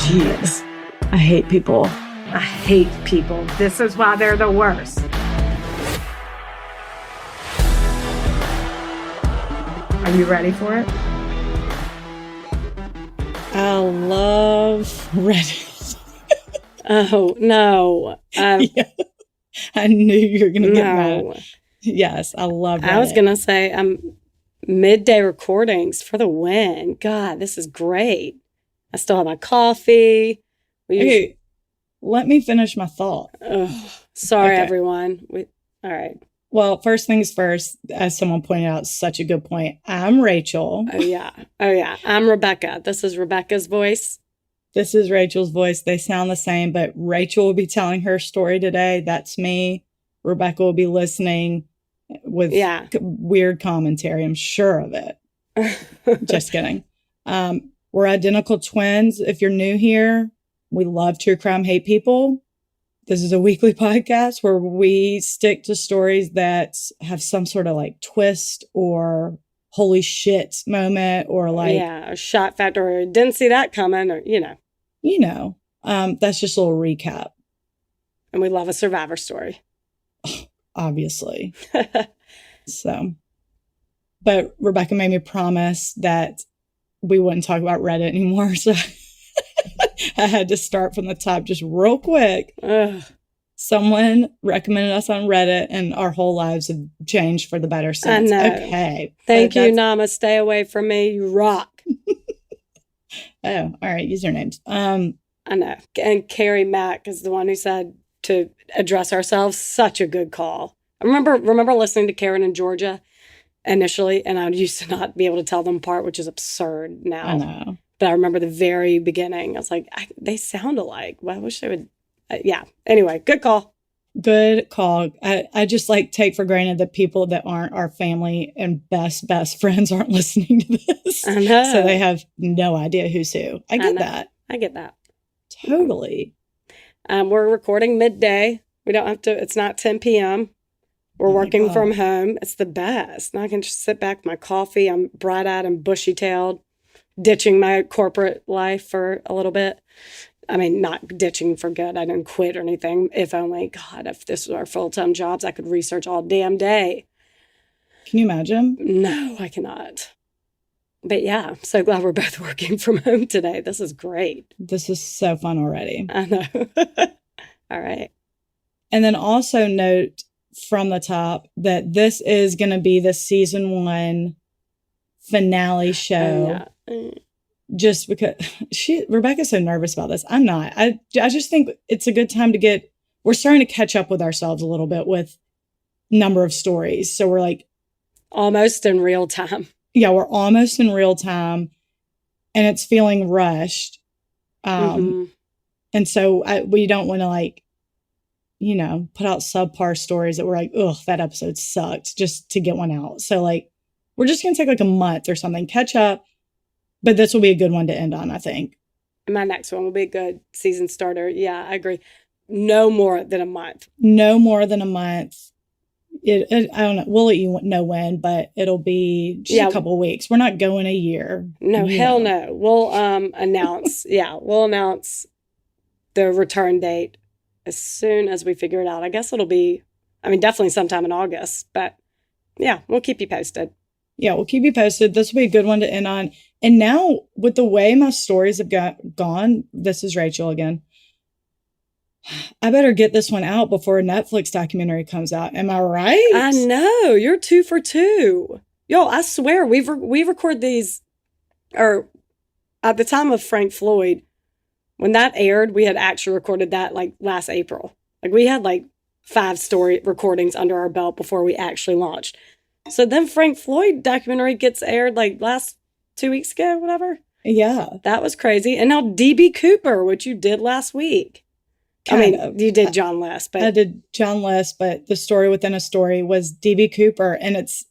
Jeez. I hate people. I hate people. This is why they're the worst. Are you ready for it? I love Reddit. Oh, no. Yeah. I knew you were going to get mad. Yes, I love Reddit. I was going to say, midday recordings for the win. God, this is great. I still have my coffee. Okay, let me finish my thought. Sorry, Okay. everyone. All right. Well, first things first, as someone pointed out, such a good point. I'm Rachel. Oh, yeah. I'm Rebecca. This is Rebecca's voice. This is Rachel's voice. They sound the same, but Rachel will be telling her story today. That's me. Rebecca will be listening with weird commentary. I'm sure of it. Just kidding. We're identical twins. If you're new here, we love true crime, hate people. This is a weekly podcast where we stick to stories that have some sort of like twist or holy shit moment or like... Yeah, a shock factor or didn't see that coming or, that's just a little recap. And we love a survivor story. Obviously. But Rebecca made me promise that we wouldn't talk about Reddit anymore. So I had to start from the top just real quick. Ugh. Someone recommended us on Reddit and our whole lives have changed for the better since. I know. Okay. Thank you, Nama. Stay away from me. You rock. Oh, all right. Usernames. I know. And Carrie Mack is the one who said to address ourselves. Such a good call. I remember listening to Karen in Georgia initially, and I used to not be able to tell them apart, which is absurd now. I know. But I remember the very beginning. I was like, they sound alike. Well, I wish they would. Yeah. Anyway, good call. Good call. I just take for granted that people that aren't our family and best friends aren't listening to this. I know. So they have no idea who's who. I get that. Totally. We're recording midday. We don't have to, it's not 10 p.m. We're working from home. It's the best. And I can just sit back with my coffee. I'm bright-eyed and bushy-tailed, ditching my corporate life for a little bit. I mean, not ditching for good. I didn't quit or anything. If only, God, if this was our full-time jobs, I could research all damn day. Can you imagine? No, I cannot. But yeah, I'm so glad we're both working from home today. This is great. This is so fun already. I know. All right. And then also note from the top that this is going to be the season 1 finale show. Just because Rebecca's so nervous about this. I'm not. I just think it's a good time we're starting to catch up with ourselves a little bit with number of stories. So we're almost in real time. Yeah, we're almost in real time and it's feeling rushed. And so we don't want to put out subpar stories that we're like, ugh, that episode sucked just to get one out. So we're just going to take a month or something, catch up. But this will be a good one to end on, I think. My next one will be a good season starter. Yeah, I agree. No more than a month. No more than a month. I don't know. We'll let you know when, but it'll be just a couple of weeks. We're not going a year. No, hell no. We'll announce. We'll announce the return date as soon as we figure it out. I guess it'll be, definitely sometime in August. But yeah, we'll keep you posted. Yeah, we'll keep you posted. This will be a good one to end on. And now, with the way my stories have gone, this is Rachel again. I better get this one out before a Netflix documentary comes out. Am I right? I know. You're 2 for 2. Yo, I swear, we record these, or at the time of Frank Floyd, when that aired, we had actually recorded that last April. We had 5 story recordings under our belt before we actually launched. So then Frank Floyd documentary gets aired last 2 weeks ago, whatever. Yeah. That was crazy. And now DB Cooper, which you did last week. You did John Less, but... I did John Less, but the story within a story was DB Cooper. And it's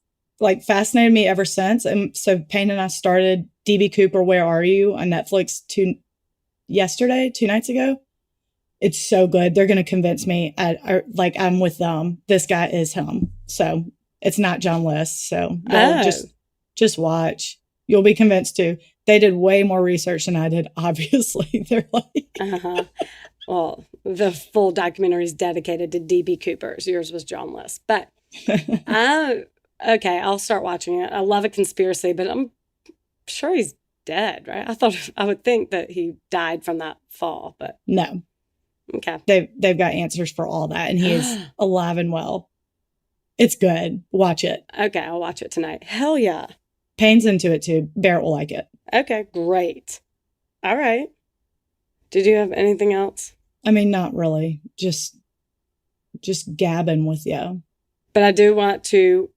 fascinated me ever since. And so Payne and I started DB Cooper, Where Are You? On Netflix 2 nights ago. It's so good. They're going to convince me. I'm with them. This guy is him. So... It's not John Less, so just watch. You'll be convinced too. They did way more research than I did, obviously. They're like... Well, the full documentary is dedicated to D.B. Cooper's. Yours was John List. But, okay, I'll start watching it. I love a conspiracy, but I'm sure he's dead, right? I would think that he died from that fall, but... No. Okay. They've got answers for all that, and he is alive and well. It's good. Watch it. Okay, I'll watch it tonight. Hell yeah. Payne's into it, too. Barrett will like it. Okay, great. All right. Did you have anything else? I mean, not really. Just gabbing with you. But I do want to...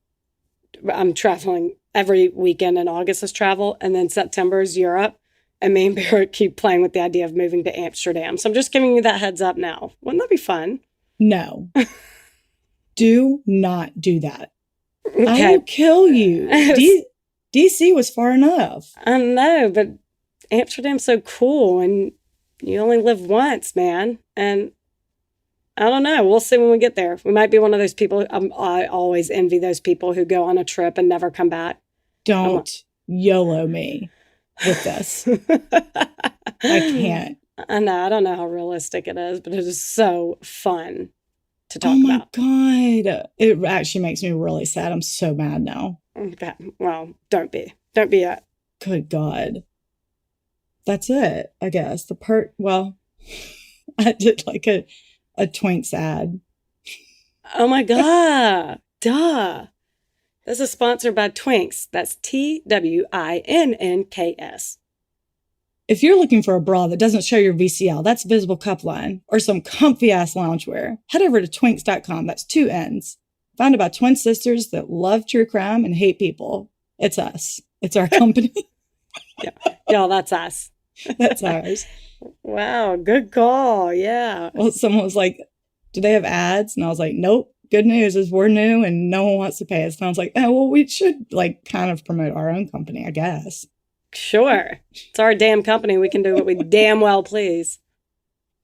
I'm traveling every weekend in August is travel, and then September is Europe. And me and Barrett keep playing with the idea of moving to Amsterdam. So I'm just giving you that heads up now. Wouldn't that be fun? No. Do not do that. Okay. I will kill you. DC was far enough. I know, but Amsterdam's so cool, and you only live once, man. And I don't know. We'll see when we get there. We might be one of those people. I always envy those people who go on a trip and never come back. Don't YOLO me with this. I can't. I know. I don't know how realistic it is, but it is so fun to talk about. Oh my God. It actually makes me really sad. I'm so mad now. Okay. Well, don't be. Don't be yet. Good God. That's it, I guess. Well, I did like a Twinks ad. Oh my God. Duh. This is sponsored by Twinks. That's TWINNKS. If you're looking for a bra that doesn't show your VCL, that's visible cup line, or some comfy ass loungewear, head over to twinks.com. That's 2 N's. Founded by twin sisters that love true crime and hate people. It's us. It's our company. Yeah. Y'all, that's us. That's ours. Wow. Good call. Yeah. Well, someone was like, do they have ads? And I was like, nope. Good news is we're new and no one wants to pay us. And I was like, oh, well, we should like kind of promote our own company, I guess. Sure. It's our damn company. We can do what we damn well please.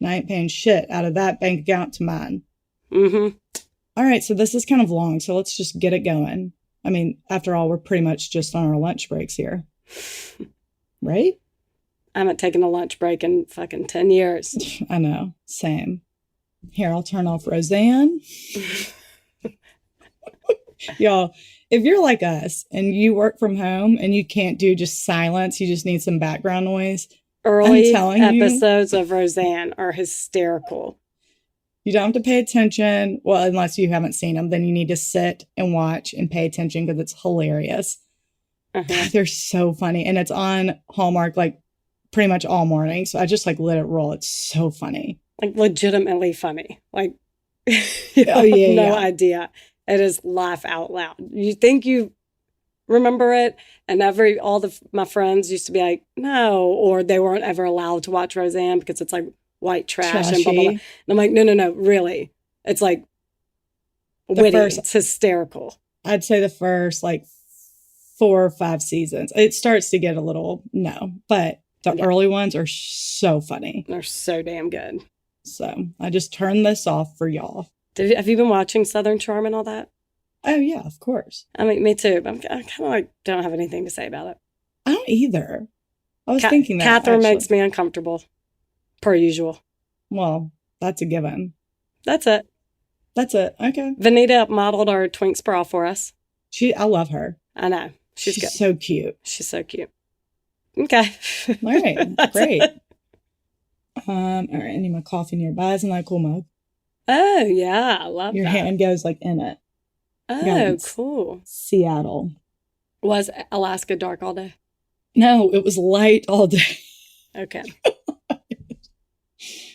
And I ain't paying shit out of that bank account to mine. Mm-hmm. All right. So this is kind of long. So let's just get it going. I mean, after all, we're pretty much just on our lunch breaks here. Right? I haven't taken a lunch break in fucking 10 years. I know. Same. Here, I'll turn off Roseanne. Y'all, if you're like us and you work from home and you can't do just silence, you just need some background noise. Early episodes of Roseanne are hysterical. You don't have to pay attention. Well, unless you haven't seen them, then you need to sit and watch and pay attention because it's hilarious. God, they're so funny. And it's on Hallmark like pretty much all morning. So I just like let it roll. It's so funny. Like legitimately funny. Like, you have no idea. It is laugh out loud. You think you remember it, and my friends used to be like, no, or they weren't ever allowed to watch Roseanne because it's like white trash and blah, blah, blah. And I'm like, no, really. It's like witty. It's hysterical. I'd say the first like 4 or 5 seasons. It starts to get a little, but the early ones are so funny. They're so damn good. So I just turned this off for y'all. Have you been watching Southern Charm and all that? Oh, yeah, of course. I mean, me too. But I kind of like don't have anything to say about it. I don't either. I was thinking that. Catherine makes me uncomfortable, per usual. Well, that's a given. That's it. Okay. Vanita modeled our Twinks bra for us. I love her. I know. She's good. So cute. She's so cute. Okay. All right. Great. All right. I need my coffee nearby. Isn't that a cool mug? Oh, yeah. I love Your that. hand goes like in it. Oh, cool. Seattle. Was Alaska dark all day? No, it was light all day. Okay.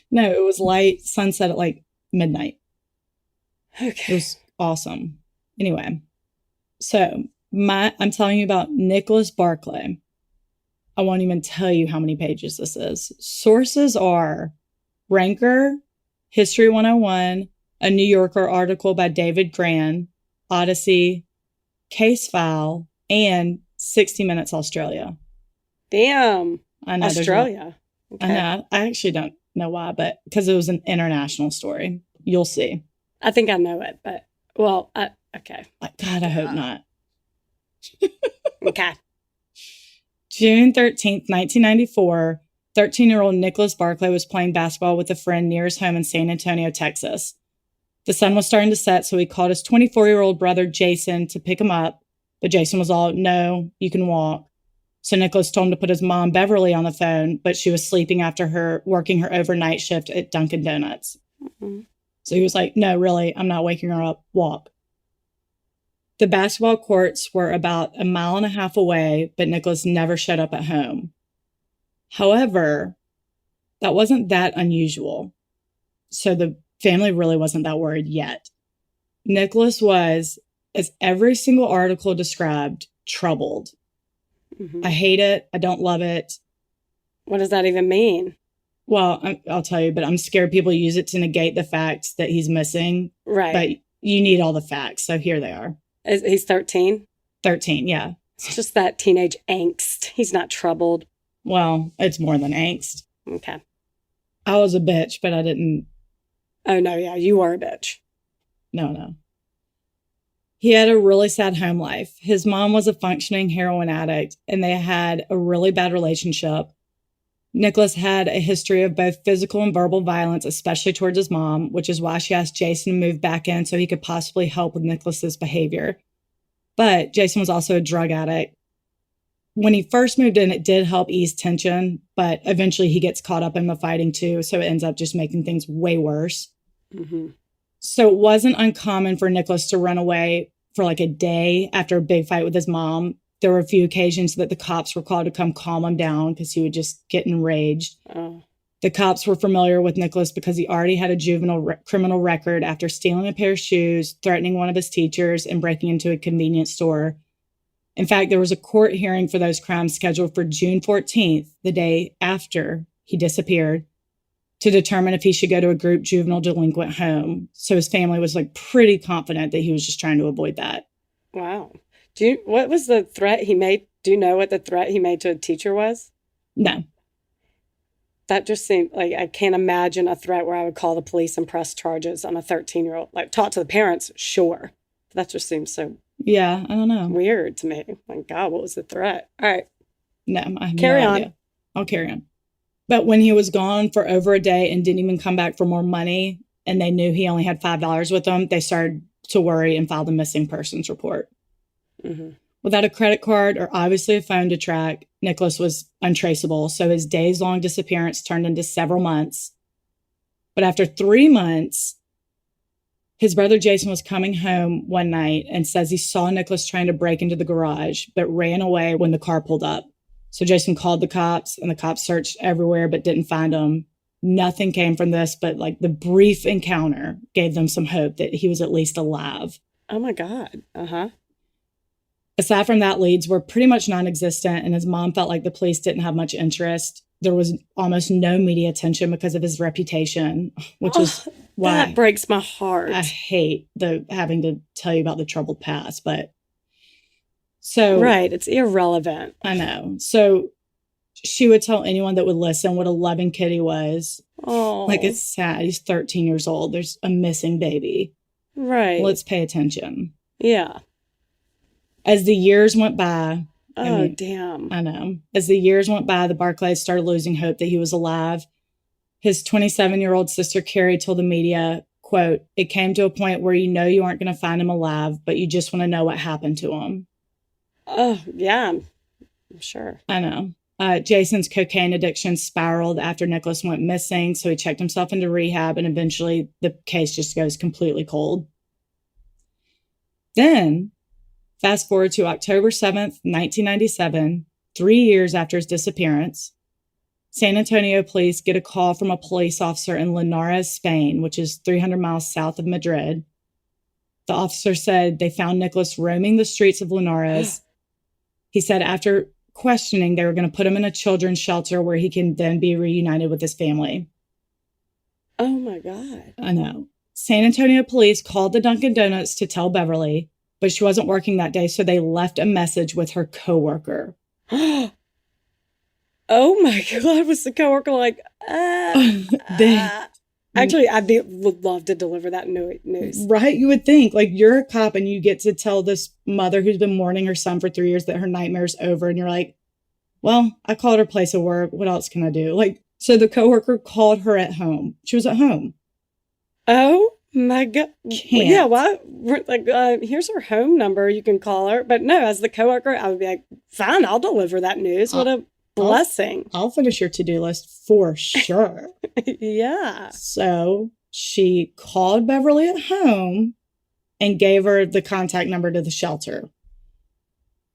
No, it was light sunset at like midnight. Okay. It was awesome. Anyway, so I'm telling you about Nicholas Barclay. I won't even tell you how many pages this is. Sources are Ranker, History 101, a New Yorker article by David Gran, Odyssey, Case File, and 60 Minutes Australia. Damn. I know Australia. Okay. I know. I actually don't know why, but because it was an international story. You'll see. I think I know it, but, well, okay. God, I hope not. Okay. June 13th, 1994, 13-year-old Nicholas Barclay was playing basketball with a friend near his home in San Antonio, Texas. The sun was starting to set, so he called his 24-year-old brother Jason to pick him up, but Jason was all, "No, you can walk." So Nicholas told him to put his mom, Beverly, on the phone, but she was sleeping after working her overnight shift at Dunkin' Donuts. Mm-hmm. So he was like, "No, really, I'm not waking her up. Walk." The basketball courts were about 1.5 miles away, but Nicholas never showed up at home. However, that wasn't that unusual. So the family really wasn't that worried yet. Nicholas was, as every single article described, troubled. Mm-hmm. I hate it. I don't love it. What does that even mean? Well, I'll tell you, but I'm scared people use it to negate the fact that he's missing. Right. But you need all the facts, so here they are. He's 13? 13, yeah. It's just that teenage angst. He's not troubled. Well, it's more than angst. Okay. I was a bitch, but I didn't. Oh, no, yeah, you are a bitch. No. He had a really sad home life. His mom was a functioning heroin addict, and they had a really bad relationship. Nicholas had a history of both physical and verbal violence, especially towards his mom, which is why she asked Jason to move back in so he could possibly help with Nicholas's behavior. But Jason was also a drug addict. When he first moved in, it did help ease tension, but eventually he gets caught up in the fighting too, so it ends up just making things way worse. Mm-hmm. So it wasn't uncommon for Nicholas to run away for like a day after a big fight with his mom. There were a few occasions that the cops were called to come calm him down because he would just get enraged. Oh. The cops were familiar with Nicholas because he already had a juvenile criminal record after stealing a pair of shoes, threatening one of his teachers, and breaking into a convenience store. In fact, there was a court hearing for those crimes scheduled for June 14th, the day after he disappeared, to determine if he should go to a group juvenile delinquent home. So his family was like pretty confident that he was just trying to avoid that. Wow. What was the threat he made? Do you know what the threat he made to a teacher was? No. That just seemed like, I can't imagine a threat where I would call the police and press charges on a 13-year-old. Like, talk to the parents, sure. That just seems so... Yeah, I don't know. Weird to me. My God, what was the threat? All right. No, I have carry no on. idea. I'll carry on. But when he was gone for over a day and didn't even come back for more money, and they knew he only had $5 with him, they started to worry and filed a missing persons report. Mm-hmm. Without a credit card or obviously a phone to track, Nicholas was untraceable, so his days-long disappearance turned into several months. But after 3 months, his brother Jason was coming home one night and says he saw Nicholas trying to break into the garage, but ran away when the car pulled up. So Jason called the cops, and the cops searched everywhere but didn't find him. Nothing came from this, but like the brief encounter gave them some hope that he was at least alive. Oh my God. Uh-huh. Aside from that, leads were pretty much non-existent, and his mom felt like the police didn't have much interest. There was almost no media attention because of his reputation, which is why that breaks my heart. I hate having to tell you about the troubled past, but so right, it's irrelevant. I know. So she would tell anyone that would listen what a loving kid he was. Oh, like, it's sad. He's 13 years old. There's a missing baby. Right. Let's pay attention. Yeah. As the years went by. Damn. I know. As the years went by, the Barclays started losing hope that he was alive. His 27-year-old sister, Carrie, told the media, quote, "It came to a point where you know you aren't going to find him alive, but you just want to know what happened to him." Oh, yeah. I'm sure. I know. Jason's cocaine addiction spiraled after Nicholas went missing, so he checked himself into rehab, and eventually the case just goes completely cold. Then, fast forward to October 7th, 1997, 3 years after his disappearance, San Antonio police get a call from a police officer in Linares, Spain, which is 300 miles south of Madrid. The officer said they found Nicholas roaming the streets of Linares. He said after questioning, they were going to put him in a children's shelter where he can then be reunited with his family. Oh, my God. I know. San Antonio police called the Dunkin' Donuts to tell Beverly, but she wasn't working that day, so they left a message with her coworker. Oh, my God. Was the coworker like, Actually, would love to deliver that news. Right? You would think, like, you're a cop and you get to tell this mother who's been mourning her son for 3 years that her nightmare's over. And you're like, Well, I called her place of work. What else can I do? Like, so the coworker called her at home. She was at home. Oh my God. Can't. Yeah, why? Like, here's her home number. You can call her. But no, as the coworker, I would be like, fine, I'll deliver that news. What a blessing. I'll finish your to-do list for sure. Yeah. So she called Beverly at home and gave her the contact number to the shelter.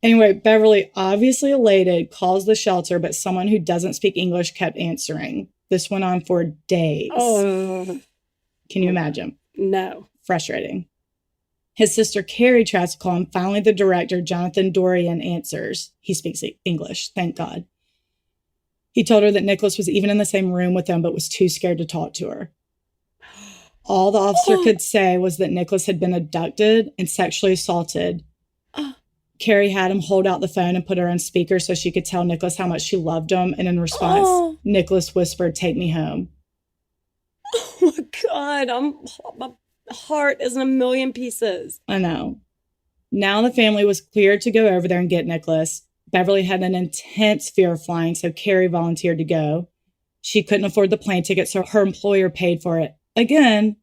Anyway, Beverly, obviously elated, calls the shelter, but someone who doesn't speak English kept answering. This went on for days. Oh. Can you imagine? No. Frustrating. His sister Carrie tries to call him. Finally, the director, Jonathan Dorian, answers. He speaks English, thank God. He told her that Nicholas was even in the same room with them, but was too scared to talk to her. All the officer could say was that Nicholas had been abducted and sexually assaulted. Carrie had him hold out the phone and put her on speaker so she could tell Nicholas how much she loved him. And in response, Nicholas whispered, "Take me home." Oh my God, my heart is in a million pieces. I know. Now the family was cleared to go over there and get Nicholas. Beverly had an intense fear of flying, so Carrie volunteered to go. She couldn't afford the plane ticket, so her employer paid for it. Again,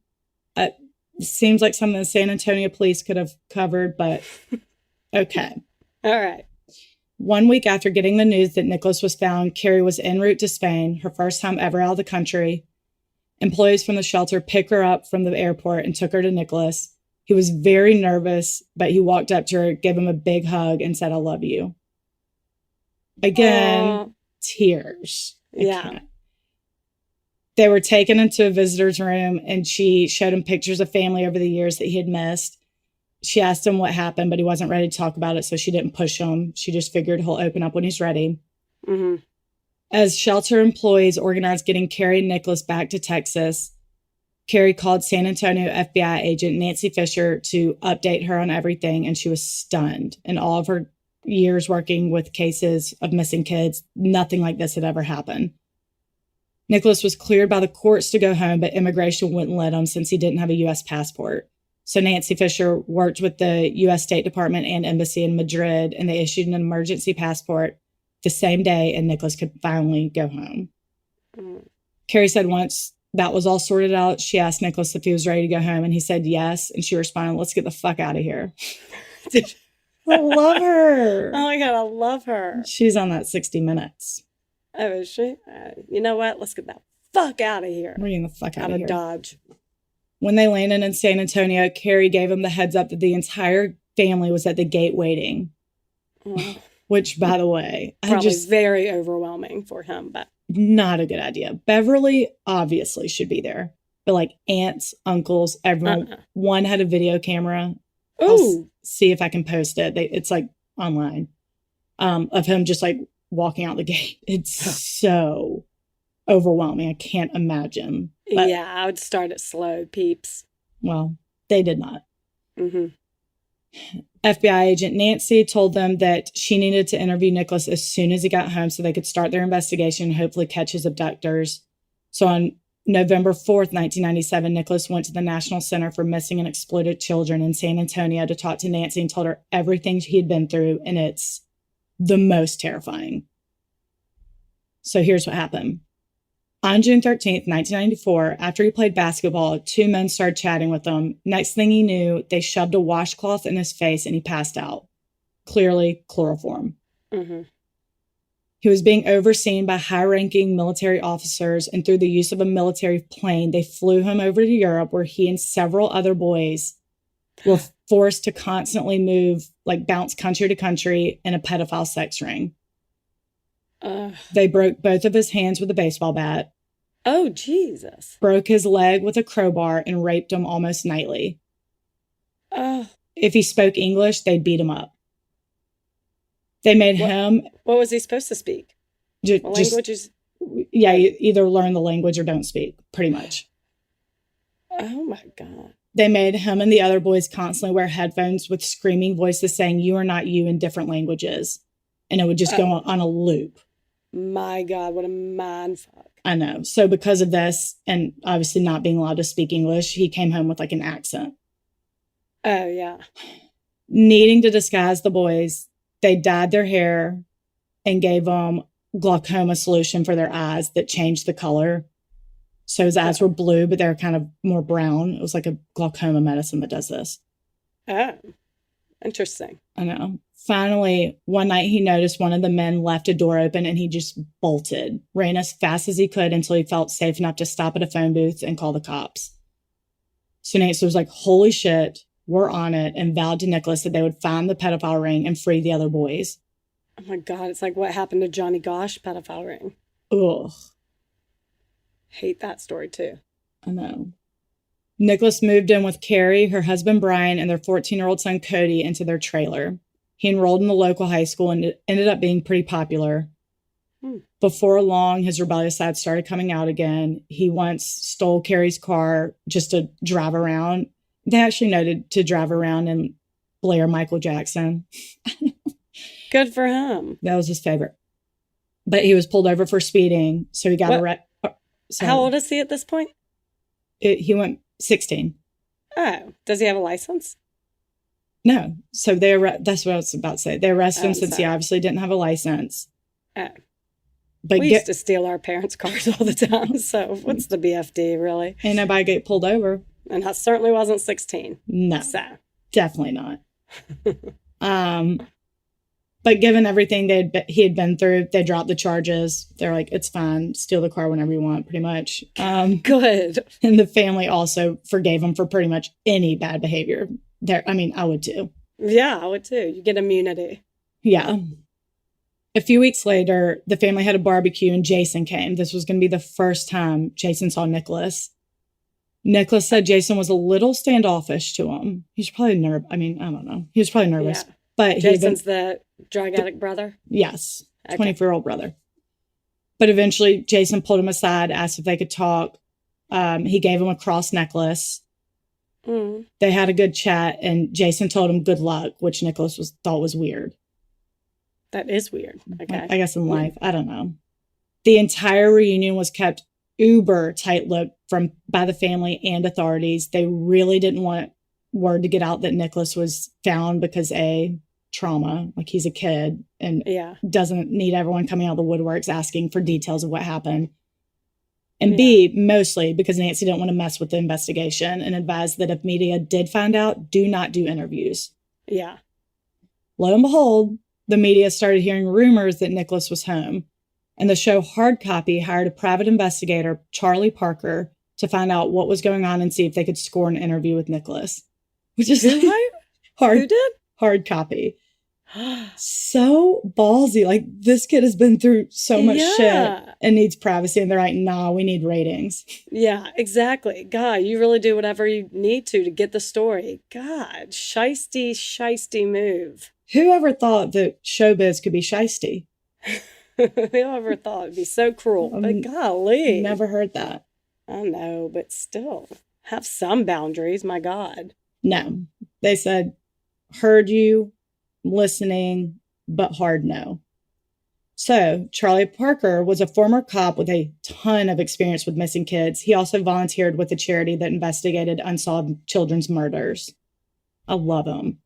it seems like something the San Antonio police could have covered, but okay. All right. 1 week after getting the news that Nicholas was found, Carrie was en route to Spain, her first time ever out of the country. Employees from the shelter picked her up from the airport and took her to Nicholas. He was very nervous, but he walked up to her, gave him a big hug, and said, "I love you." Again, tears. Yeah. They were taken into a visitor's room, and she showed him pictures of family over the years that he had missed. She asked him what happened, but he wasn't ready to talk about it, so she didn't push him. She just figured he'll open up when he's ready. Mm-hmm. As shelter employees organized getting Carrie and Nicholas back to Texas, Carrie called San Antonio FBI agent Nancy Fisher to update her on everything, and she was stunned. In all of her years working with cases of missing kids, nothing like this had ever happened. Nicholas was cleared by the courts to go home, but immigration wouldn't let him since he didn't have a U.S. passport. So Nancy Fisher worked with the U.S. State Department and Embassy in Madrid, and they issued an emergency passport the same day, and Nicholas could finally go home. Carrie said once that was all sorted out, she asked Nicholas if he was ready to go home, and he said yes, and she responded, "Let's get the fuck out of here." I love her. Oh my God, I love her. She's on that 60 Minutes. Oh, is she? You know what? Let's get that fuck out of here. We're getting the fuck out of here. Dodge. When they landed in San Antonio, Carrie gave him the heads up that the entire family was at the gate waiting. Oh. Which, by the way, probably very overwhelming for him, but not a good idea. Beverly obviously should be there, but like aunts, uncles, everyone. One had a video camera. I'll see if I can post it. It's like online of him just like walking out the gate. It's so overwhelming. I can't imagine. But, yeah, I would start it slow, peeps. Well, they did not. FBI agent Nancy told them that she needed to interview Nicholas as soon as he got home so they could start their investigation and hopefully catch his abductors. So on November 4th, 1997, Nicholas went to the National Center for Missing and Exploited Children in San Antonio to talk to Nancy and told her everything he had been through, and it's the most terrifying. So here's what happened. On June 13th, 1994, after he played basketball, two men started chatting with him. Next thing he knew, they shoved a washcloth in his face and he passed out. Clearly, chloroform. He was being overseen by high-ranking military officers, and through the use of a military plane, they flew him over to Europe, where he and several other boys were forced to constantly move, like bounce country to country in a pedophile sex ring. They broke both of his hands with a baseball bat. Oh, Jesus. Broke his leg with a crowbar and raped him almost nightly. If he spoke English, they'd beat him up. They made him... What was he supposed to speak? Languages? Yeah, you either learn the language or don't speak, pretty much. Oh, my God. They made him and the other boys constantly wear headphones with screaming voices saying, "You are not you," in different languages. And it would just go on a loop. My God, what a mindfuck. I know. So because of this, and obviously not being allowed to speak English, he came home with like an accent. Oh, yeah. Needing to disguise the boys, they dyed their hair and gave them glaucoma solution for their eyes that changed the color. So his eyes were blue, but they were kind of more brown. It was like a glaucoma medicine that does this. Oh, interesting. I know. Finally, one night he noticed one of the men left a door open and he just bolted, ran as fast as he could until he felt safe enough to stop at a phone booth and call the cops. So Nancy was like, holy shit, we're on it, and vowed to Nicholas that they would find the pedophile ring and free the other boys. Oh my God, it's like what happened to Johnny Gosh pedophile ring. Ugh. Hate that story too. I know. Nicholas moved in with Carrie, her husband Brian, and their 14-year-old son Cody into their trailer. He enrolled in the local high school and ended up being pretty popular. Before long, his rebellious side started coming out again. He once stole Carrie's car just to drive around. They actually noted to drive around and blare Michael Jackson. Good for him. That was his favorite. But he was pulled over for speeding, so he got arrested. How old is he at this point? He went 16. Oh, does he have a license? No. So that's what I was about to say. They arrested him since he obviously didn't have a license. Oh. But we used to steal our parents' cars all the time, so what's the BFD, really? Ain't nobody get pulled over. And I certainly wasn't 16. No. So. Definitely not. But given everything he had been through, they dropped the charges. They're like, it's fine. Steal the car whenever you want, pretty much. Good. And the family also forgave him for pretty much any bad behavior. I would too. Yeah, I would too. You get immunity. Yeah. A few weeks later, the family had a barbecue and Jason came. This was going to be the first time Jason saw Nicholas. Nicholas said Jason was a little standoffish to him. He's probably nervous. I don't know. He was probably nervous. Yeah. But Jason's the drug addict brother? Yes. 24-year-old brother. But eventually, Jason pulled him aside, asked if they could talk. He gave him a cross necklace. They had a good chat, and Jason told him good luck, which Nicholas thought was weird. That is weird. Okay. I guess in life. I don't know. The entire reunion was kept uber tight-lipped by the family and authorities. They really didn't want word to get out that Nicholas was found because trauma, like he's a kid and doesn't need everyone coming out of the woodworks asking for details of what happened. And B, mostly because Nancy didn't want to mess with the investigation and advised that if media did find out, do not do interviews. Yeah. Lo and behold, the media started hearing rumors that Nicholas was home. And the show Hard Copy hired a private investigator, Charlie Parker, to find out what was going on and see if they could score an interview with Nicholas. Which is Who did? Hard Copy. So ballsy. Like, this kid has been through so much shit and needs privacy. And they're like, nah, we need ratings. Yeah, exactly. God, you really do whatever you need to get the story. God, shiesty move. Whoever thought that showbiz could be shiesty? Whoever thought it'd be so cruel? But golly. Never heard that. I know, but still, have some boundaries, my God. No. They said, heard you, listening, but hard no. So Charlie Parker was a former cop with a ton of experience with missing kids. He also volunteered with a charity that investigated unsolved children's murders. I love him.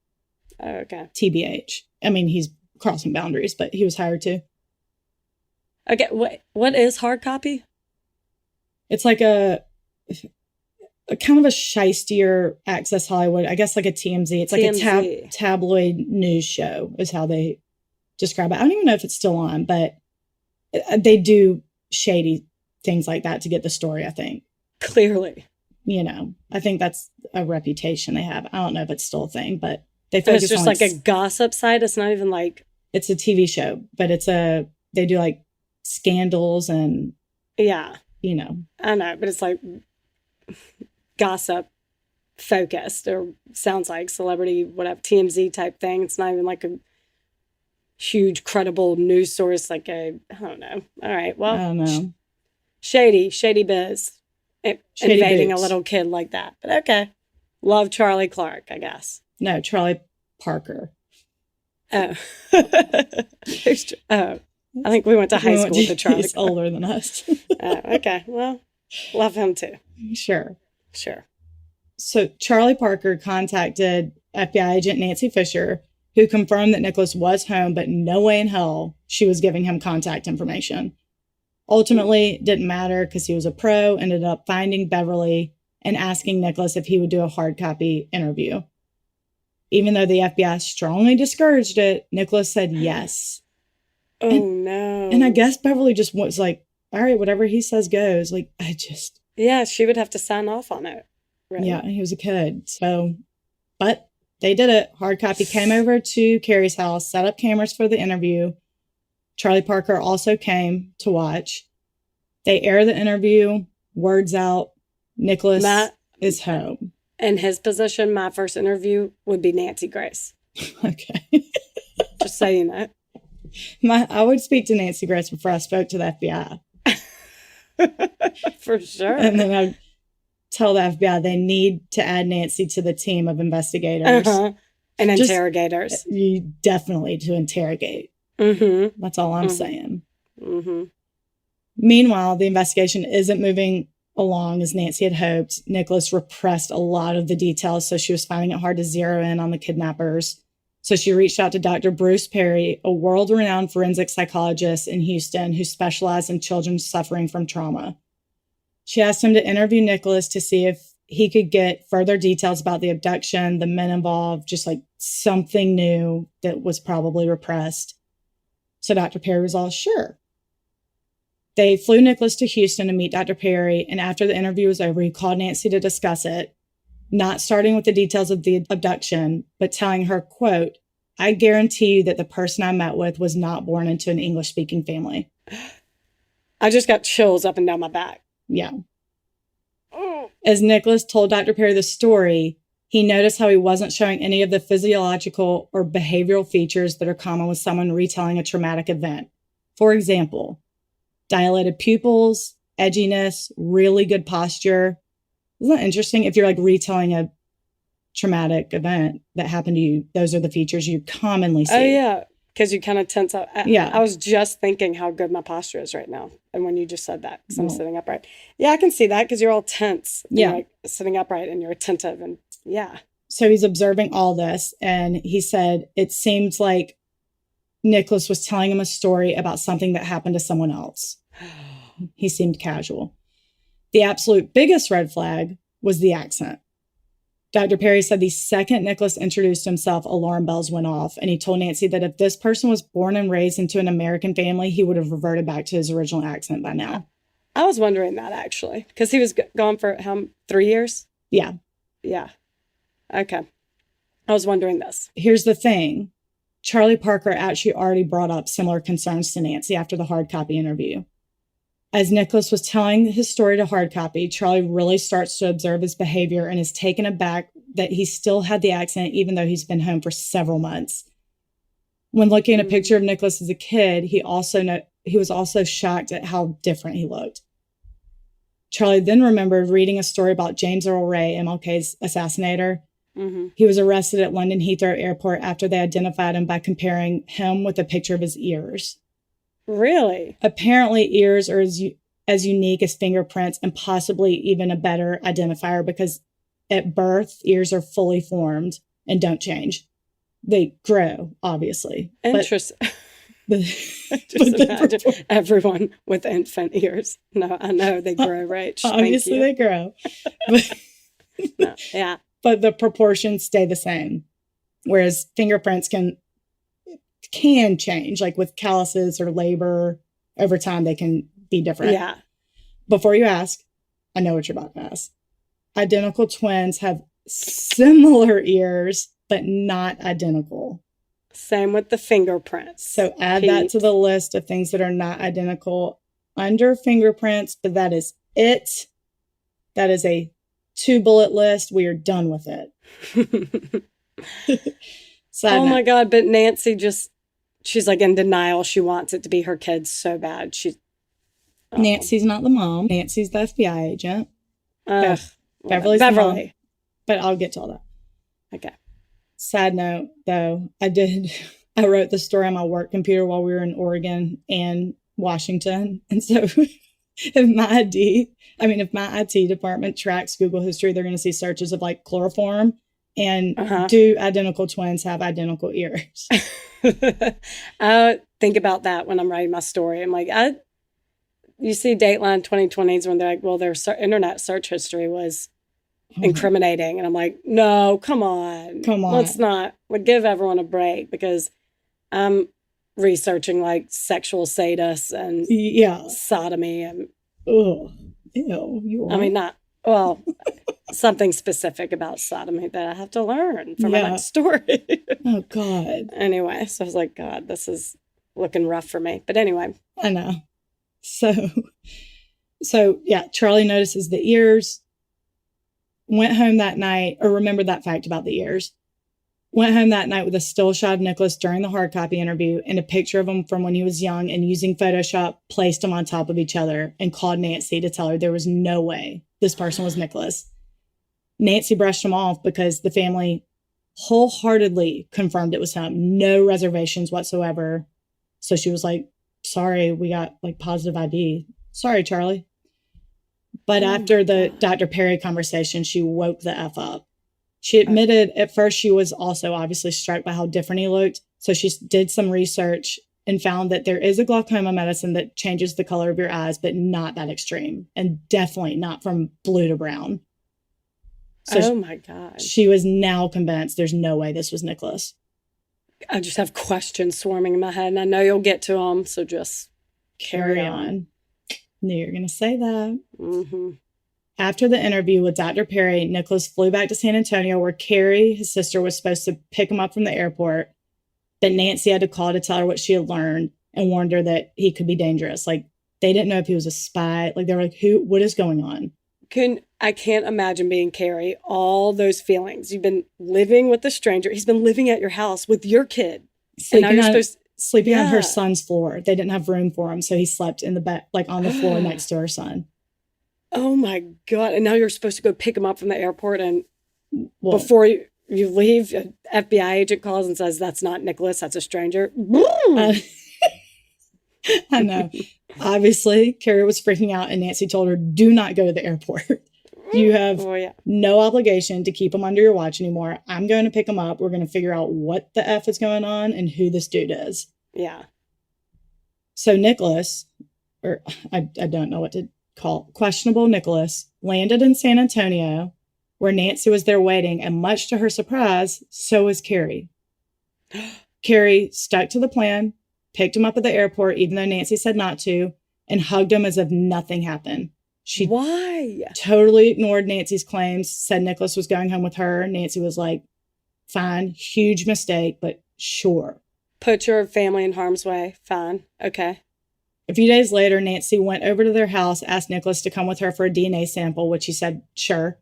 Oh, okay. TBH. He's crossing boundaries, but he was hired to. Okay, what is Hard Copy? It's like a kind of a shystier Access Hollywood, I guess like a TMZ. It's like a tabloid news show is how they describe it. I don't even know if it's still on, but they do shady things like that to get the story, I think. Clearly. I think that's a reputation they have. I don't know if it's still a thing, but they focus on... It's just like a gossip site? It's not even like... It's a TV show, but they do like scandals and... Yeah. I know, but it's like gossip focused, or sounds like celebrity, whatever, TMZ type thing. It's not even like a huge credible news source, like I don't know. All right, well, I don't know. Shady biz. Invading boots. A little kid like that. But okay. Love Charlie Clark, I guess. No, Charlie Parker. Oh. Oh. I think we went to high school with the Charlie. He's older than us. Oh, okay. Well, love him too. Sure. Sure. So Charlie Parker contacted FBI agent Nancy Fisher, who confirmed that Nicholas was home, but no way in hell she was giving him contact information. Ultimately, it didn't matter because he was a pro, ended up finding Beverly and asking Nicholas if he would do a hard copy interview. Even though the FBI strongly discouraged it, Nicholas said yes. Oh, no. And I guess Beverly just was like, all right, whatever he says goes. Like, Yeah, she would have to sign off on it. Right? Yeah, he was a kid. So, but they did it. Hard copy came over to Carrie's house, set up cameras for the interview. Charlie Parker also came to watch. They air the interview, words out, Nicholas is home. In his position, my first interview would be Nancy Grace. Okay. Just so you know. I would speak to Nancy Grace before I spoke to the FBI. For sure. And then I'd tell the FBI they need to add Nancy to the team of investigators. And interrogators. You definitely to interrogate. Mm-hmm. That's all I'm saying. Mm-hmm. Meanwhile, the investigation isn't moving along as Nancy had hoped. Nicholas repressed a lot of the details, so she was finding it hard to zero in on the kidnappers. So she reached out to Dr. Bruce Perry, a world-renowned forensic psychologist in Houston who specialized in children suffering from trauma. She asked him to interview Nicholas to see if he could get further details about the abduction, the men involved, just like something new that was probably repressed. So Dr. Perry was all sure. They flew Nicholas to Houston to meet Dr. Perry, and after the interview was over, he called Nancy to discuss it, not starting with the details of the abduction, but telling her, quote, "I guarantee you that the person I met with was not born into an English-speaking family." I just got chills up and down my back. Yeah. As Nicholas told Dr. Perry the story, he noticed how he wasn't showing any of the physiological or behavioral features that are common with someone retelling a traumatic event. For example, dilated pupils, edginess, really good posture. Isn't that interesting? If you're like retelling a traumatic event that happened to you, those are the features you commonly see. Oh, yeah. Because you kind of tense up. Yeah. I was just thinking how good my posture is right now. And when you just said that, because I'm sitting upright. Yeah, I can see that because you're all tense. Yeah. You're like sitting upright and you're attentive. And yeah. So he's observing all this. And he said it seems like Nicholas was telling him a story about something that happened to someone else. He seemed casual. The absolute biggest red flag was the accent. Dr. Perry said the second Nicholas introduced himself, alarm bells went off, and he told Nancy that if this person was born and raised into an American family, he would have reverted back to his original accent by now. I was wondering that, actually, because he was gone for 3 years? Yeah. Yeah. Okay. I was wondering this. Here's the thing. Charlie Parker actually already brought up similar concerns to Nancy after the hard copy interview. As Nicholas was telling his story to hard copy, Charlie really starts to observe his behavior and is taken aback that he still had the accent even though he's been home for several months. When looking at a picture of Nicholas as a kid, he was also shocked at how different he looked. Charlie then remembered reading a story about James Earl Ray, MLK's assassinator. Mm-hmm. He was arrested at London Heathrow Airport after they identified him by comparing him with a picture of his ears. Really? Apparently, ears are as unique as fingerprints and possibly even a better identifier because at birth, ears are fully formed and don't change. They grow, obviously. Interesting. Just imagine everyone with infant ears. No, I know they grow, right? Obviously, they grow. No, yeah. But the proportions stay the same. Whereas fingerprints can change, like with calluses or labor. Over time, they can be different. Yeah. Before you ask, I know what you're about to ask. Identical twins have similar ears, but not identical. Same with the fingerprints. So add that to the list of things that are not identical under fingerprints, but that is it. That is a 2-bullet list. We are done with it. Oh my God. But Nancy she's like in denial. She wants it to be her kids so bad. Nancy's not the mom. Nancy's the FBI agent. Beverly's the mom. But I'll get to all that. Okay. Side note, though, I wrote the story on my work computer while we were in Oregon and Washington. And so if my IT department tracks Google history, they're going to see searches of like chloroform. And do identical twins have identical ears? I think about that when I'm writing my story. I'm like, you see Dateline 2020s when they're like, well, their internet search history was incriminating. And I'm like, no, come on. Let's not. Give everyone a break, because I'm researching like sexual sadists and sodomy. And ew, you are. I mean, something specific about sodomy that I have to learn for my next story. Oh, God. Anyway, so I was like, God, this is looking rough for me. But anyway. I know. So yeah, Charlie notices the ears, went home that night, or remembered that fact about the ears. Went home that night with a still shot of Nicholas during the hard copy interview and a picture of him from when he was young, and using Photoshop, placed them on top of each other and called Nancy to tell her there was no way this person was Nicholas. Nancy brushed him off because the family wholeheartedly confirmed it was him. No reservations whatsoever. So she was like, sorry, we got like positive ID. Sorry, Charlie. But after the Dr. Perry conversation, she woke the F up. She admitted at first she was also obviously struck by how different he looked. So she did some research and found that there is a glaucoma medicine that changes the color of your eyes, but not that extreme. And definitely not from blue to brown. So my God. She was now convinced there's no way this was Nicholas. I just have questions swarming in my head, and I know you'll get to them, so just carry on. Knew you were going to say that. Mm-hmm. After the interview with Dr. Perry, Nicholas flew back to San Antonio, where Carrie, his sister, was supposed to pick him up from the airport. But Nancy had to call to tell her what she had learned and warned her that he could be dangerous. Like, they didn't know if he was a spy. Like, they were like, what is going on? I can't imagine being Carrie. All those feelings. You've been living with a stranger. He's been living at your house with your kid. Sleeping on her son's floor. They didn't have room for him, so he slept in the bed, like on the floor next to her son. Oh my God! And now you're supposed to go pick him up from the airport, and before you leave, an FBI agent calls and says, "That's not Nicholas. That's a stranger." I know. Obviously, Carrie was freaking out, and Nancy told her, do not go to the airport. You have no obligation to keep him under your watch anymore. I'm going to pick him up. We're going to figure out what the F is going on and who this dude is. Yeah. So Nicholas, or I don't know what to call, questionable Nicholas, landed in San Antonio, where Nancy was there waiting, and much to her surprise, so was Carrie. Carrie stuck to the plan, picked him up at the airport, even though Nancy said not to, and hugged him as if nothing happened. She totally ignored Nancy's claims, said Nicholas was going home with her. Nancy was like, fine, huge mistake, but sure. Put your family in harm's way. Fine. Okay. A few days later, Nancy went over to their house, asked Nicholas to come with her for a DNA sample, which he said, sure.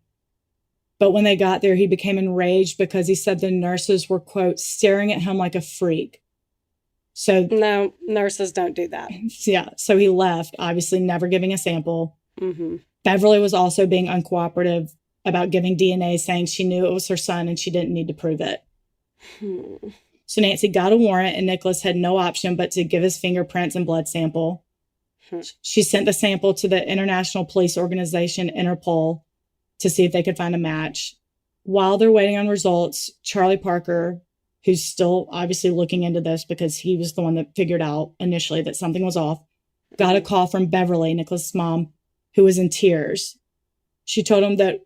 But when they got there, he became enraged because he said the nurses were, quote, staring at him like a freak. So no, nurses don't do that. Yeah. So he left, obviously never giving a sample. Mm-hmm. Beverly was also being uncooperative about giving DNA, saying she knew it was her son and she didn't need to prove it. So Nancy got a warrant, and Nicholas had no option but to give his fingerprints and blood sample. She sent the sample to the international police organization, Interpol, to see if they could find a match. While they're waiting on results, Charlie Parker, who's still obviously looking into this because he was the one that figured out initially that something was off, got a call from Beverly, Nicholas' mom, who was in tears. She told him that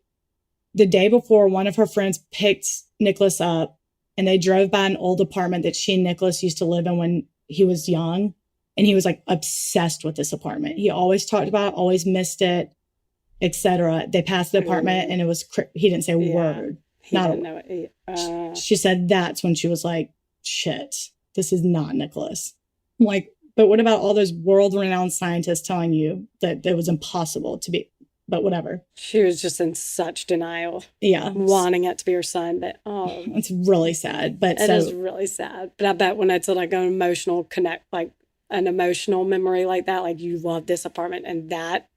the day before, one of her friends picked Nicholas up, and they drove by an old apartment that she and Nicholas used to live in when he was young. And he was like obsessed with this apartment. He always talked about it, always missed it, etc. They passed the apartment, and it was, he didn't say a word. He didn't know it. She said that's when she was like, shit, this is not Nicholas. I'm like, but what about all those world-renowned scientists telling you that it was impossible to be, but whatever. She was just in such denial. Yeah. Wanting it to be her son, but it's really sad. But it is really sad. But I bet when it's like an emotional connect, like an emotional memory like that, like you love this apartment and that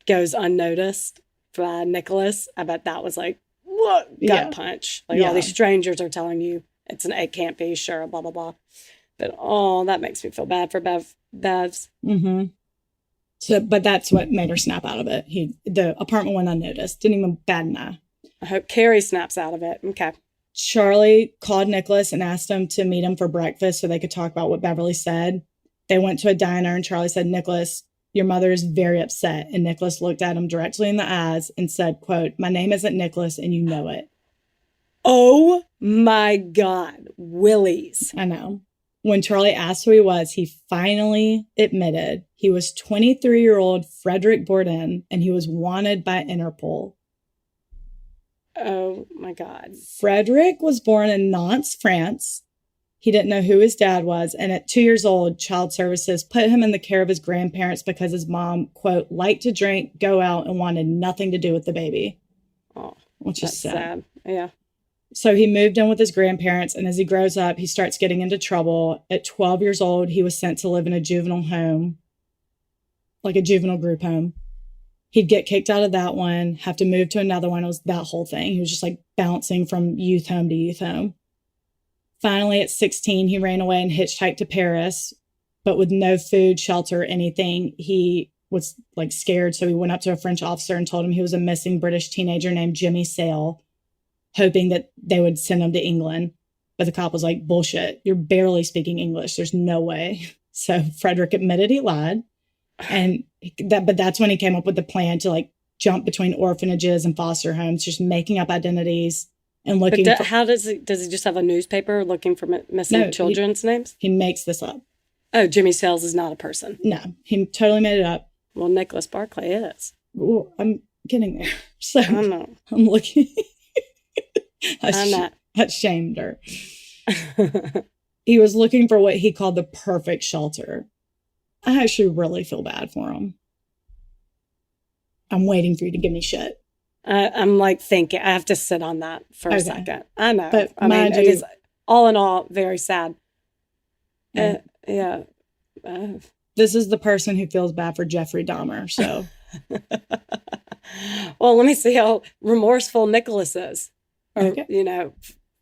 goes unnoticed by Nicholas, I bet that was like, what? Gut punch. Like all these strangers are telling you it can't be, sure, blah, blah, blah. But that makes me feel bad for Bevs. Mm-hmm. So, but that's what made her snap out of it. The apartment went unnoticed. Didn't even bat an eye. I hope Carrie snaps out of it. Okay. Charlie called Nicholas and asked him to meet him for breakfast so they could talk about what Beverly said. They went to a diner and Charlie said, Nicholas, your mother is very upset. And Nicholas looked at him directly in the eyes and said, quote, my name isn't Nicholas and you know it. Oh my God. Willies. I know. When Charlie asked who he was, he finally admitted he was 23-year-old Frederick Bourdin and he was wanted by Interpol. Oh my God. Frederick was born in Nantes, France. He didn't know who his dad was. And at 2 years old, Child Services put him in the care of his grandparents because his mom, quote, liked to drink, go out, and wanted nothing to do with the baby. Oh, which is sad. Yeah. So he moved in with his grandparents. And as he grows up, he starts getting into trouble. At 12 years old, he was sent to live in a juvenile home, like a juvenile group home. He'd get kicked out of that one, have to move to another one. It was that whole thing. He was just like bouncing from youth home to youth home. Finally, at 16, he ran away and hitchhiked to Paris, but with no food, shelter, or anything. He was like scared. So he went up to a French officer and told him he was a missing British teenager named Jimmy Sale, hoping that they would send him to England. But the cop was like, bullshit. You're barely speaking English. There's no way. So Frederick admitted he lied. But that's when he came up with the plan to like jump between orphanages and foster homes, just making up identities and looking. But how does he just have a newspaper looking for missing children's names? He makes this up. Oh, Jimmy Sales is not a person. No, he totally made it up. Well, Nicholas Barclay is. Well, I'm getting there. So I know. I'm looking. I'm not. That shamed her. He was looking for what he called the perfect shelter. I actually really feel bad for him. I'm waiting for you to give me shit. I'm like thinking. I have to sit on that for a second. I know. But I mean, it is all in all very sad. Yeah. This is the person who feels bad for Jeffrey Dahmer. So, well, let me see how remorseful Nicholas is, or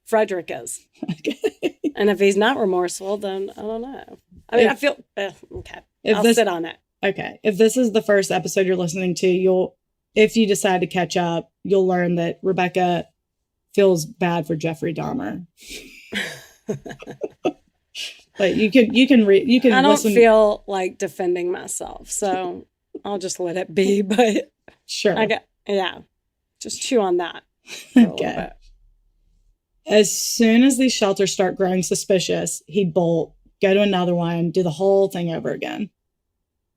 Frederick is. Okay. And if he's not remorseful, then I don't know. I mean, I feel okay. I'll sit on it. Okay. If this is the first episode you're listening to, if you decide to catch up, you'll learn that Rebecca feels bad for Jeffrey Dahmer. But you can. I don't feel like defending myself, so I'll just let it be. But sure, just chew on that. Okay. As soon as these shelters start growing suspicious, he'd bolt, go to another one, do the whole thing over again.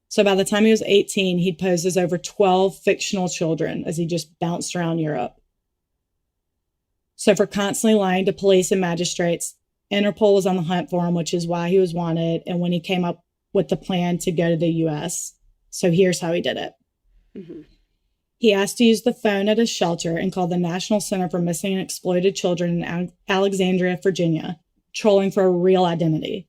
So by the time he was 18, he'd posed as over 12 fictional children as he just bounced around Europe. So for constantly lying to police and magistrates, Interpol was on the hunt for him, which is why he was wanted. And when he came up with the plan to go to the U.S., so here's how he did it. Mm-hmm. He asked to use the phone at his shelter and called the National Center for Missing and Exploited Children in Alexandria, Virginia, trolling for a real identity.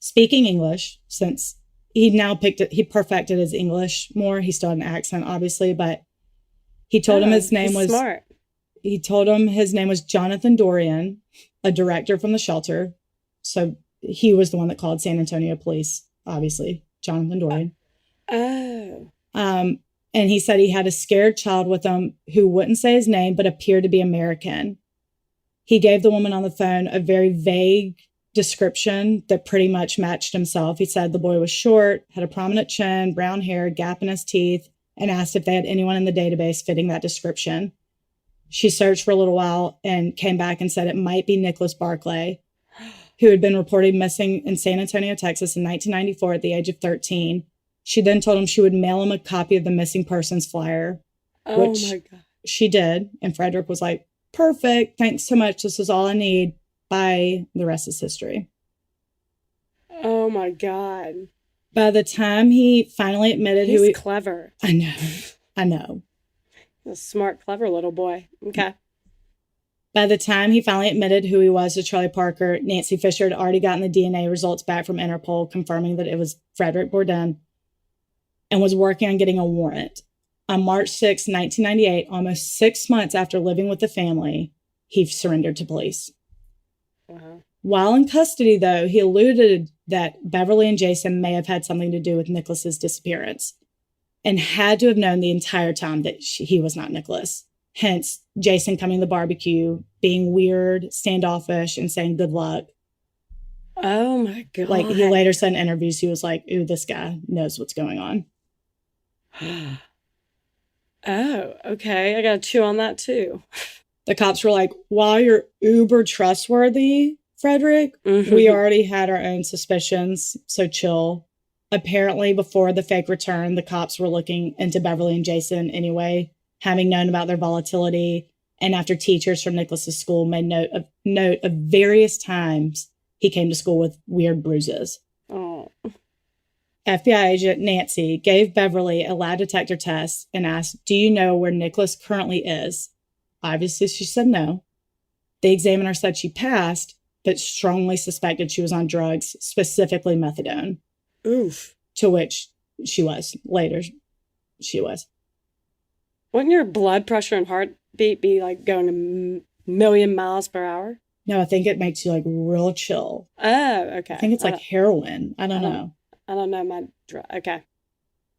Speaking English, since he perfected his English more. He still had an accent, obviously, but he told him his name was smart. He told him his name was Jonathan Dorian, a director from the shelter. So he was the one that called San Antonio police, obviously, Jonathan Dorian. And he said he had a scared child with him who wouldn't say his name, but appeared to be American. He gave the woman on the phone a very vague description that pretty much matched himself. He said the boy was short, had a prominent chin, brown hair, gap in his teeth, and asked if they had anyone in the database fitting that description. She searched for a little while and came back and said it might be Nicholas Barclay, who had been reported missing in San Antonio, Texas in 1994 at the age of 13. She then told him she would mail him a copy of the missing persons flyer, which my God. She did. And Frederick was like, perfect. Thanks so much. This is all I need. Bye. The rest is history. Oh my God. By the time he finally admitted He's clever. I know. A smart, clever little boy. Okay. By the time he finally admitted who he was to Charlie Parker, Nancy Fisher had already gotten the DNA results back from Interpol, confirming that it was Frederick Bourdin, and was working on getting a warrant. On March 6, 1998, almost 6 months after living with the family, he surrendered to police. Uh-huh. While in custody, though, he alluded that Beverly and Jason may have had something to do with Nicholas's disappearance and had to have known the entire time that he was not Nicholas. Hence, Jason coming to the barbecue, being weird, standoffish, and saying good luck. Oh, my God. Like, he later said in interviews, he was like, ooh, this guy knows what's going on. Oh, okay. I got to chew on that, too. The cops were like, while you're uber trustworthy, Frederick, we already had our own suspicions, so chill. Apparently, before the fake return, the cops were looking into Beverly and Jason anyway, having known about their volatility, and after teachers from Nicholas's school made note of various times he came to school with weird bruises. Oh. FBI agent Nancy gave Beverly a lie detector test and asked, do you know where Nicholas currently is? Obviously, she said no. The examiner said she passed, but strongly suspected she was on drugs, specifically methadone. Oof. To which she was. Later, she was. Wouldn't your blood pressure and heartbeat be like going a million miles per hour? No, I think it makes you like real chill. Oh, okay. I think it's like heroin. I don't know. I don't know my drug. Okay.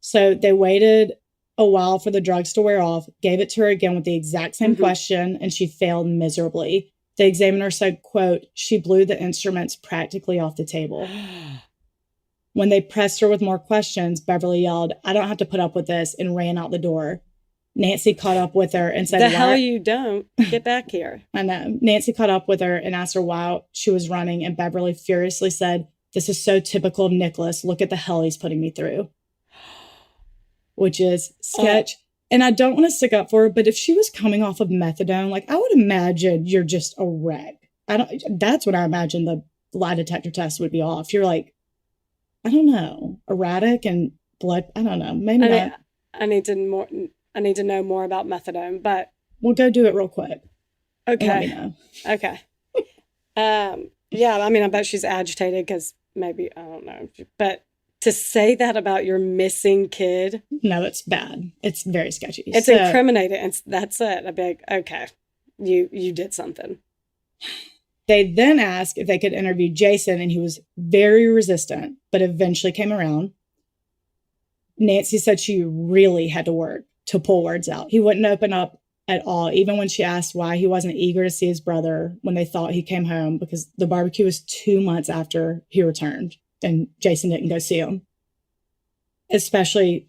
So they waited a while for the drugs to wear off, gave it to her again with the exact same question, and she failed miserably. The examiner said, quote, she blew the instruments practically off the table. When they pressed her with more questions, Beverly yelled, I don't have to put up with this, and ran out the door. Nancy caught up with her and said, the hell you don't? Get back here. I know. Nancy caught up with her and asked her why she was running, and Beverly furiously said, this is so typical of Nicholas. Look at the hell he's putting me through. Which is sketch. And I don't want to stick up for her, but if she was coming off of methadone, like, I would imagine you're just a wreck. That's what I imagine the lie detector test would be off. You're like, I don't know, erratic and blood. I don't know. Maybe not. I need to know more about methadone, but we'll go do it real quick. Okay. Let me know. Okay. Yeah, I mean, I bet she's agitated because maybe, I don't know, but to say that about your missing kid. No, it's bad. It's very sketchy. It's incriminating. And that's it. I'd be like, okay, you did something. They then asked if they could interview Jason, and he was very resistant, but eventually came around. Nancy said she really had to work to pull words out. He wouldn't open up at all, even when she asked why he wasn't eager to see his brother when they thought he came home, because the barbecue was 2 months after he returned, and Jason didn't go see him. Especially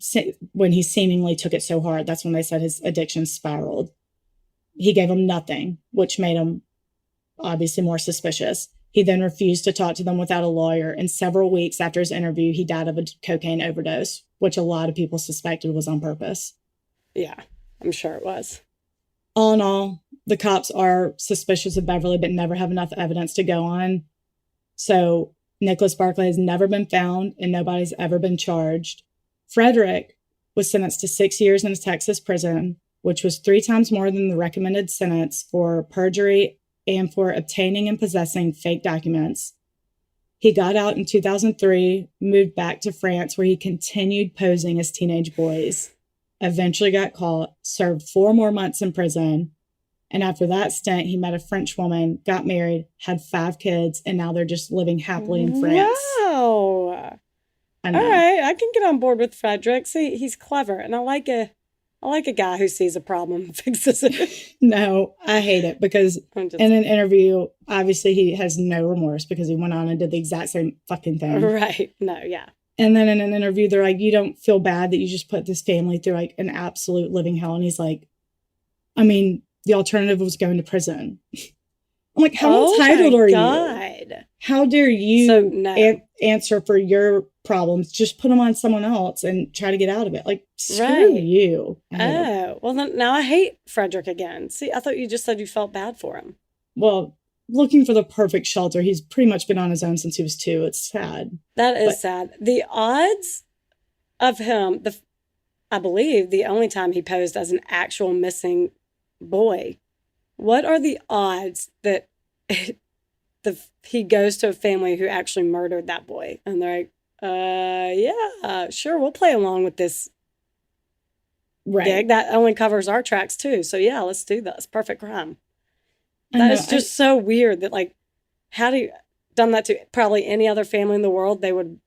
when he seemingly took it so hard. That's when they said his addiction spiraled. He gave him nothing, which made him obviously more suspicious. He then refused to talk to them without a lawyer, and several weeks after his interview, he died of a cocaine overdose, which a lot of people suspected was on purpose. Yeah, I'm sure it was. All in all, the cops are suspicious of Beverly, but never have enough evidence to go on. So Nicholas Barclay has never been found, and nobody's ever been charged. Frederick was sentenced to 6 years in a Texas prison, which was 3 times more than the recommended sentence for perjury and for obtaining and possessing fake documents. He got out in 2003, moved back to France, where he continued posing as teenage boys, eventually got caught, served 4 more months in prison, and after that stint, he met a French woman, got married, had 5 kids, and now they're just living happily in France. Wow. All right, I can get on board with Frederick. See, he's clever, and I like a guy who sees a problem and fixes it. No, I hate it because in an interview, obviously he has no remorse because he went on and did the exact same fucking thing. Right. No, yeah. And then in an interview, they're like, you don't feel bad that you just put this family through like an absolute living hell. And he's like, I mean, the alternative was going to prison. I'm like, how entitled are you? How dare you answer for your problems? Just put them on someone else and try to get out of it. Like, screw you. Oh, well, then, now I hate Frederick again. See, I thought you just said you felt bad for him. Well, looking for the perfect shelter. He's pretty much been on his own since he was 2. It's sad. That is sad. The odds of him, I believe the only time he posed as an actual missing boy, what are the odds that he goes to a family who actually murdered that boy? And they're like, yeah, sure, we'll play along with this gig. That only covers our tracks too. So yeah, let's do this. Perfect crime. That is just so weird that, like, had he done that to probably any other family in the world, they would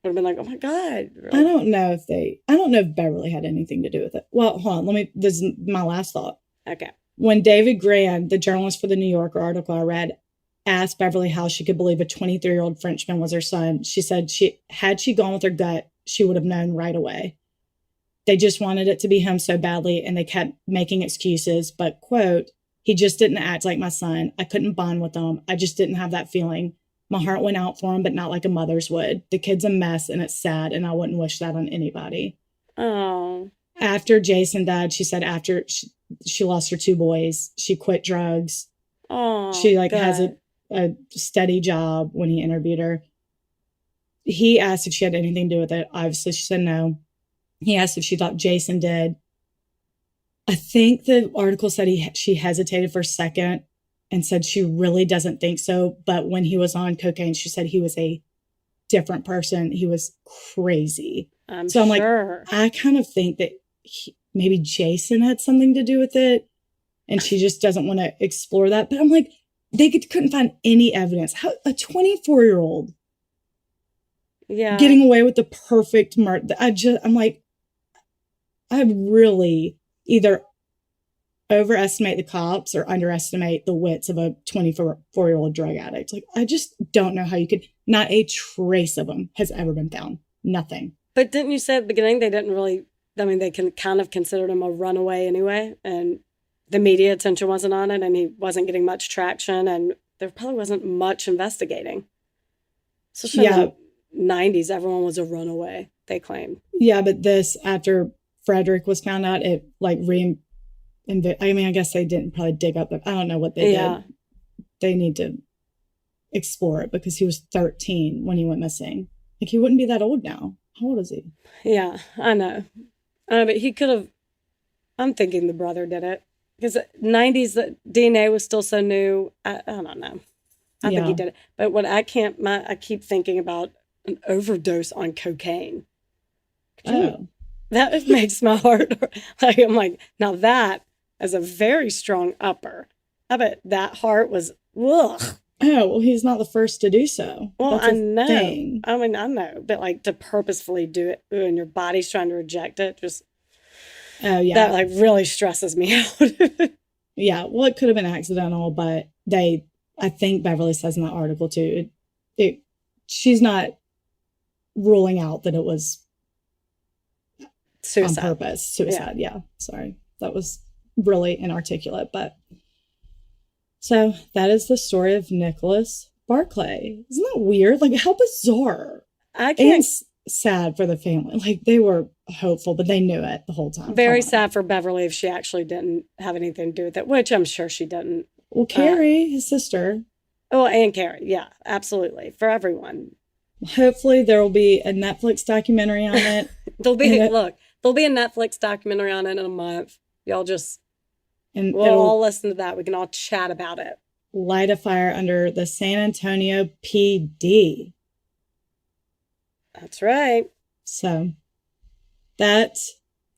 would have been like, oh my God. I don't know if Beverly had anything to do with it. Well, hold on. This is my last thought. Okay. When David Grand, the journalist for the New Yorker article I read, asked Beverly how she could believe a 23-year-old Frenchman was her son, she said had she gone with her gut, she would have known right away. They just wanted it to be him so badly, and they kept making excuses. But, quote, he just didn't act like my son. I couldn't bond with him. I just didn't have that feeling. My heart went out for him, but not like a mother's would. The kid's a mess, and it's sad, and I wouldn't wish that on anybody. Oh. After Jason died, she said after she lost her 2 boys, she quit drugs. Oh. She has a steady job when he interviewed her. He asked if she had anything to do with it. Obviously, she said no. He asked if she thought Jason did. I think the article said she hesitated for a second and said she really doesn't think so. But when he was on cocaine, she said he was a different person. He was crazy. I'm like, I kind of think that maybe Jason had something to do with it. And she just doesn't want to explore that. But I'm like, they couldn't find any evidence. How a 24-year-old getting away with the perfect murder. I'm like, I really either overestimate the cops or underestimate the wits of a 24-year-old drug addict. Like, I just don't know how you could. Not a trace of them has ever been found. Nothing. But didn't you say at the beginning they didn't really? I mean, they kind of considered him a runaway anyway, and the media attention wasn't on it, and he wasn't getting much traction, and there probably wasn't much investigating. So in the 90s, everyone was a runaway, they claimed. Yeah, but this, after Frederick was found out, it like I mean, I guess they didn't probably dig up, but I don't know what they did. They need to explore it because he was 13 when he went missing. Like, he wouldn't be that old now. How old is he? Yeah, I know. But he could have, I'm thinking the brother did it. Because 90s, the DNA was still so new. I don't know. I think he did it. But what I keep thinking about an overdose on cocaine. That makes my heart, like, I'm like, now that is a very strong upper. I bet that heart was, ugh. Oh, well, he's not the first to do so. Well, I know. Thing. I mean, I know. But, like, to purposefully do it and your body's trying to reject it, just, that, like, really stresses me out. Yeah, well, it could have been accidental, but I think Beverly says in that article, too, she's not ruling out that it was suicide. On purpose. Suicide, yeah. Sorry. That was really inarticulate, but... So that is the story of Nicholas Barclay. Isn't that weird? Like, how bizarre. And sad for the family. Like, they were hopeful, but they knew it the whole time. Very sad for Beverly if she actually didn't have anything to do with it, which I'm sure she didn't. Well, Carrie, his sister. Oh, and Carrie. Yeah, absolutely. For everyone. Hopefully there will be a Netflix documentary on it. There'll be a Netflix documentary on it in a month. Y'all just... And we'll all listen to that. We can all chat about it. Light a fire under the San Antonio PD. That's right. So that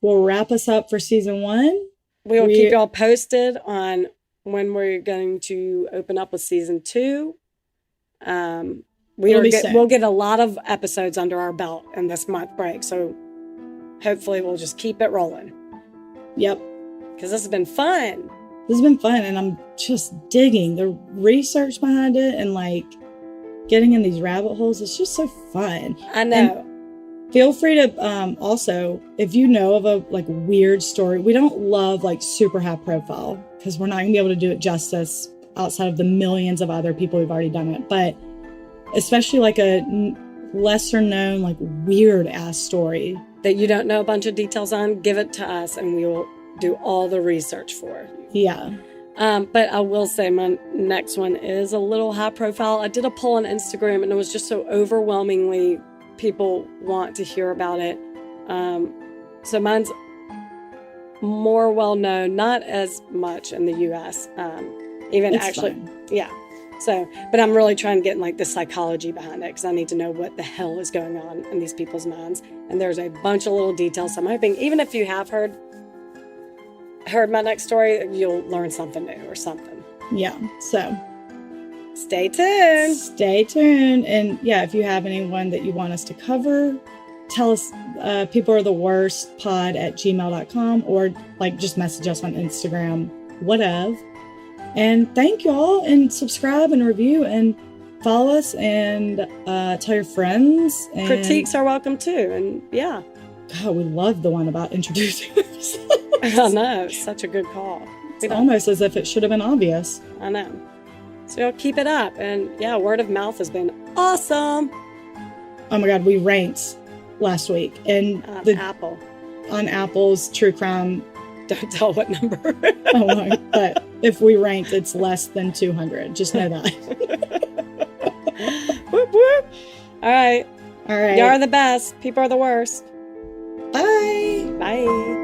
will wrap us up for season 1. We will keep y'all posted on when we're going to open up with season 2. We'll get a lot of episodes under our belt in this month break. So hopefully we'll just keep it rolling. Yep. Because this has been fun. This has been fun, and I'm just digging the research behind it and, like, getting in these rabbit holes. It's just so fun. I know. And feel free to, also, if you know of a, like, weird story, we don't love, like, super high profile because we're not going to be able to do it justice outside of the millions of other people who've already done it. But especially, like, a lesser known, like, weird ass story that you don't know a bunch of details on, give it to us, and we will do all the research for. Yeah. But I will say my next one is a little high profile. I did a poll on Instagram and it was just so overwhelmingly people want to hear about it. So mine's more well known, not as much in the US. Yeah. So, but I'm really trying to get in like the psychology behind it because I need to know what the hell is going on in these people's minds. And there's a bunch of little details. So I'm hoping, even if you have heard my next story, you'll learn something new or something. Yeah. So Stay tuned. Stay tuned. And yeah, if you have anyone that you want us to cover, tell us, peoplearetheworstpod@gmail.com, or like just message us on Instagram, whatever. And thank y'all, and subscribe and review and follow us, and tell your friends. And Critiques are welcome too. And yeah. God, we love the one about introducing ourselves. I know. It's such a good call. It's almost as if it should have been obvious. I know. So y'all keep it up. And yeah, word of mouth has been awesome. Oh my God, we ranked last week. And on Apple's True Crime. Don't tell what number. But if we ranked, it's less than 200. Just know that. Whoop, whoop. All right. All right. Y'all are the best. People are the worst. Bye. Bye.